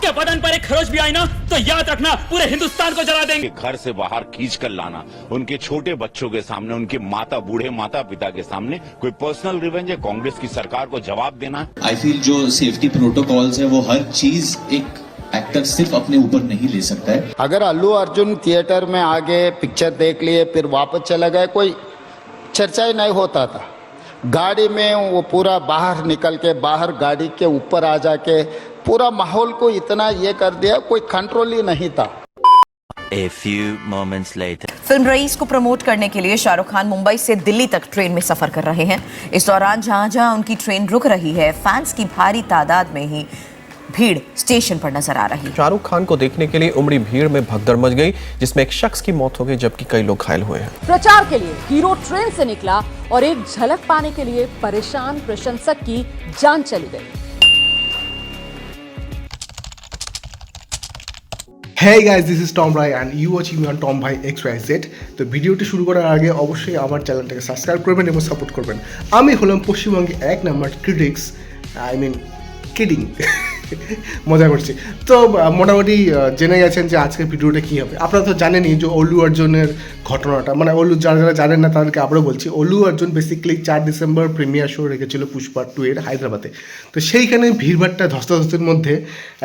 आपके बदन पर एक खरोच भी आई ना तो याद रखना पूरे हिंदुस्तान को जला देंगे। घर से बाहर खींच कर लाना, उनके छोटे बच्चों के सामने, उनके बूढ़े माता पिता के सामने कोई पर्सनल रिवेंज है? कांग्रेस की सरकार को जवाब देना है। आई फील जो सेफ्टी प्रोटोकॉल्स है वो हर चीज एक एक्टर सिर्फ अपने ऊपर नहीं ले सकता है। अगर अल्लू अर्जुन थिएटर में आगे पिक्चर देख लिए फिर वापस चला गया, कोई चर्चा ही नहीं होता था। गाड़ी में वो पूरा बाहर निकल के बाहर गाड़ी के ऊपर आ जाके पूरा माहौल को इतना ये कर दिया, कोई कंट्रोल ही नहीं था। A few moments later. Film Raees को प्रमोट करने के लिए शाहरुख खान मुंबई से दिल्ली तक ट्रेन में सफर कर रहे हैं। इस दौरान जहां जहां उनकी ट्रेन रुक रही है, फैंस की भारी तादाद में ही भीड़ स्टेशन पर नजर आ रही है। शाहरुख खान को देखने के लिए उमड़ी भीड़ में भगदड़ मच गई, जिसमें एक शख्स की मौत हो गई जबकि कई लोग घायल हुए हैं। प्रचार के लिए हीरो ट्रेन से निकला और एक झलक पाने के लिए परेशान प्रशंसक की जान चली गई। Hey guys, this is Tom Rai and you watching me on Tom Bhai XYZ। তো ভিডিওটি শুরু করার আগে অবশ্যই আমার চ্যানেলটাকে সাবস্ক্রাইব করবেন এবং সাপোর্ট করবেন। আমি হলাম পশ্চিমবঙ্গের এক নাম্বার ক্রিটিক্স, কিডিং মজা করছি। তো মোটামুটি জেনে গেছেন যে আজকের ভিডিওটা কী হবে। আপনারা তো জানেনই যে অল্লু অর্জুনের ঘটনাটা, মানে যারা যারা জানেন না তাদেরকে আবারও বলছি। Allu Arjun basically 4 December premiere show রেখেছিল পুষ্পা 2 এর হায়দ্রাবাদে। তো সেইখানে ভিড়ভাড়টা ধস্তাধস্তির মধ্যে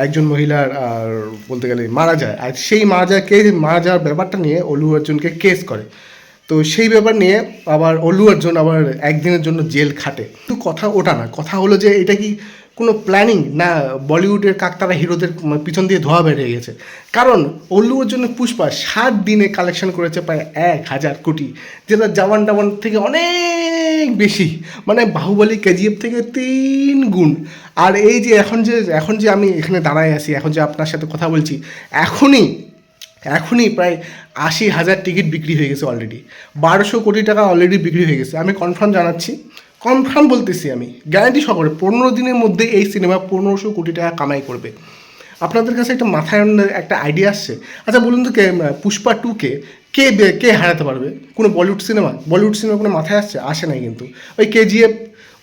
একজন মহিলার বলতে গেলে মারা যায়, আর সেই মারা যাওয়ার ব্যাপারটা নিয়ে অল্লু অর্জুনকে কেস করে। তো সেই ব্যাপার নিয়ে আবার অল্লু অর্জুন আবার একদিনের জন্য জেল খাটে। তো কথা ওটা না, কথা হলো যে এটা কি কোনো প্ল্যানিং না বলিউডের কাকতারা হিরোদের পিছন দিয়ে ধোয়া বেরিয়ে গেছে। কারণ অল্লু অর্জুনের পুষ্পা 7 দিনে কালেকশন করেছে প্রায় 1000 কোটি, যেটা জওয়ান টাওয়ান থেকে অনেক বেশি, মানে বাহুবলী কেজিএফ থেকে 3 গুণ। আর এই যে এখন যে আমি এখানে দাঁড়ায় আছি, এখন যে আপনার সাথে কথা বলছি, এখনই প্রায় 80,000 টিকিট বিক্রি হয়ে গেছে অলরেডি। 1200 কোটি টাকা অলরেডি বিক্রি হয়ে গেছে। আমি কনফার্ম জানাচ্ছি, কনফার্ম বলতেছি, আমি গ্যারান্টি সহকারে 15 দিনের মধ্যে এই সিনেমা 1500 কোটি টাকা কামাই করবে। আপনাদের কাছে একটা মাথায় একটা আইডিয়া আসছে? আচ্ছা বলুন তো, পুষ্পা 2 কে হারাতে পারবে? কোনো বলিউড সিনেমা কোনো মাথায় আসে নাই কিন্তু। ওই কেজিএফ,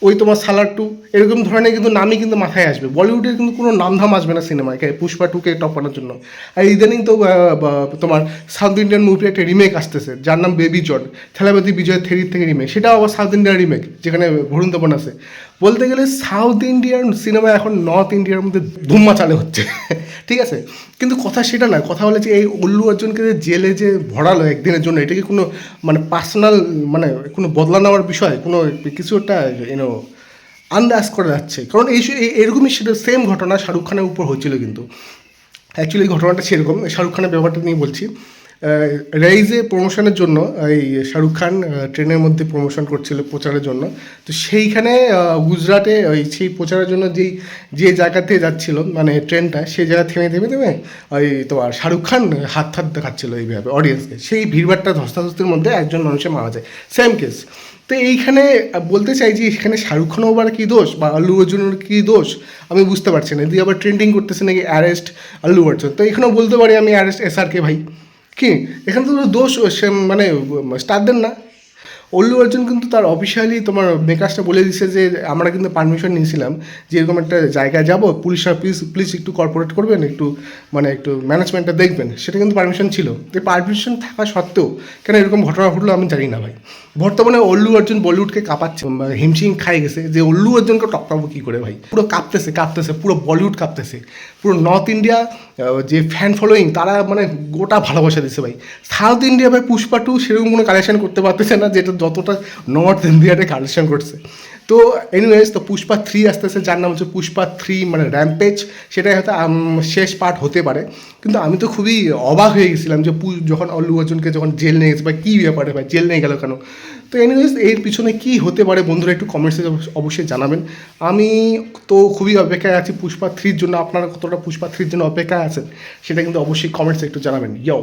ওই তোমার সালার 2 এরকম ধরনের কিন্তু নামই কিন্তু মাথায় আসবে। বলিউডের কিন্তু কোনো নামধাম আসবে না সিনেমায় পুষ্পা 2 টপ করার জন্য। আর ইদানিং তো তোমার সাউথ ইন্ডিয়ান মুভির একটা রিমেক আসতেছে যার নাম বেবি জন, থেলাপতি বিজয় থেরির থেকে রিমেক, সেটাও আবার সাউথ ইন্ডিয়ান রিমেক, যেখানে বরুণ দেবন আছে। বলতে গেলে সাউথ ইন্ডিয়ান সিনেমা এখন নর্থ ইন্ডিয়ার মধ্যে ধুম্মা চালে হচ্ছে, ঠিক আছে? কিন্তু কথা সেটা না, কথা হলো যে এই অল্লু অর্জুনকে যে জেলে যে ভরালো একদিনের জন্য, এটা কি কোনো পার্সোনাল কোনো বদলা নেওয়ার বিষয়, কোনো কিছু একটা আন্দাজ করা যাচ্ছে? কারণ এরকমই সেটা সেম ঘটনা শাহরুখ খানের উপর হয়েছিল। কিন্তু অ্যাকচুয়ালি এই ঘটনাটা সেরকম, শাহরুখ খানের ব্যাপারটা নিয়ে বলছি। রাইজে প্রমোশনের জন্য এই শাহরুখ খান ট্রেনের মধ্যে প্রমোশন করছিল প্রচারের জন্য। তো সেইখানে গুজরাটে সেই প্রচারের জন্য যে জায়গাতে যাচ্ছিল ট্রেনটা, সেই জায়গা থেমে ওই তোমার শাহরুখ খান হাত দেখাচ্ছিল এইভাবে অডিয়েন্সকে। সেই ভিড়ভাড়টা ধস্তাধস্তির মধ্যে একজন মানুষের মারা যায়, সেম কেস। তো এইখানে বলতে চাই যে এখানে শাহরুখ খানও আবার কী দোষ বা আল্লু অর্জুনের কী দোষ আমি বুঝতে পারছি না। দিয়ে আবার ট্রেন্ডিং করতেছে নাকি অ্যারেস্ট আল্লু অর্জুন। তো এখানেও বলতে পারি আমি অ্যারেস্ট SRK ভাই। কি এখানে তো দোষ স্টার দেন না। অল্লু অর্জুন কিন্তু তার অফিসিয়ালি তোমার মেকার্সটা বলে দিচ্ছে যে আমরা কিন্তু পারমিশন নিয়েছিলাম যে এরকম একটা জায়গায় যাব, পুলিশরা প্লিজ একটু কর্পোরেট করবেন, একটু ম্যানেজমেন্টটা দেখবেন, সেটা কিন্তু পারমিশন ছিল। তো পারমিশন থাকা সত্ত্বেও কেন এরকম ঘটনা ঘটলো আমি জানি না ভাই। বর্তমানে অল্লু অর্জুন বলিউডকে কাঁপাচ্ছে, হিমশিম খাই গেছে যে অল্লু অর্জুনকে টপকাবো কী করে ভাই। পুরো কাঁপতেছে, পুরো বলিউড কাঁপতেছে, পুরো নর্থ ইন্ডিয়া যে ফ্যান ফলোয়িং তারা গোটা ভালোবাসা দিচ্ছে ভাই। সাউথ ইন্ডিয়া ভাই পুষ্পা 2 সেরকম কোনো কালেকশন করতে পারতেছে না যেটা যতটা নর্থ ইন্ডিয়াতে কালেকশন করছে। তো এনিওয়েজ, তো পুষ্পা 3 আসতেছে, যার নাম হচ্ছে পুষ্পা 3 র্যাম্পেজ। সেটাই হয়তো শেষ পার্ট হতে পারে। কিন্তু আমি তো খুবই অবাক হয়ে গেছিলাম যে যখন অল্লু অর্জুনকে যখন জেল নিয়ে গেছে, বা কী ব্যাপারে ভাই জেল নিয়ে গেল কেন? তো এনিওয়েজ, এর পিছনে কী হতে পারে বন্ধুরা একটু কমেন্টসে অবশ্যই জানাবেন। আমি তো খুবই অপেক্ষায় আছি পুষ্পা 3 জন্য। আপনারা কতটা পুষ্পা 3 জন্য অপেক্ষায় আছেন সেটা কিন্তু অবশ্যই কমেন্টসে একটু জানাবেন। ইয়ো।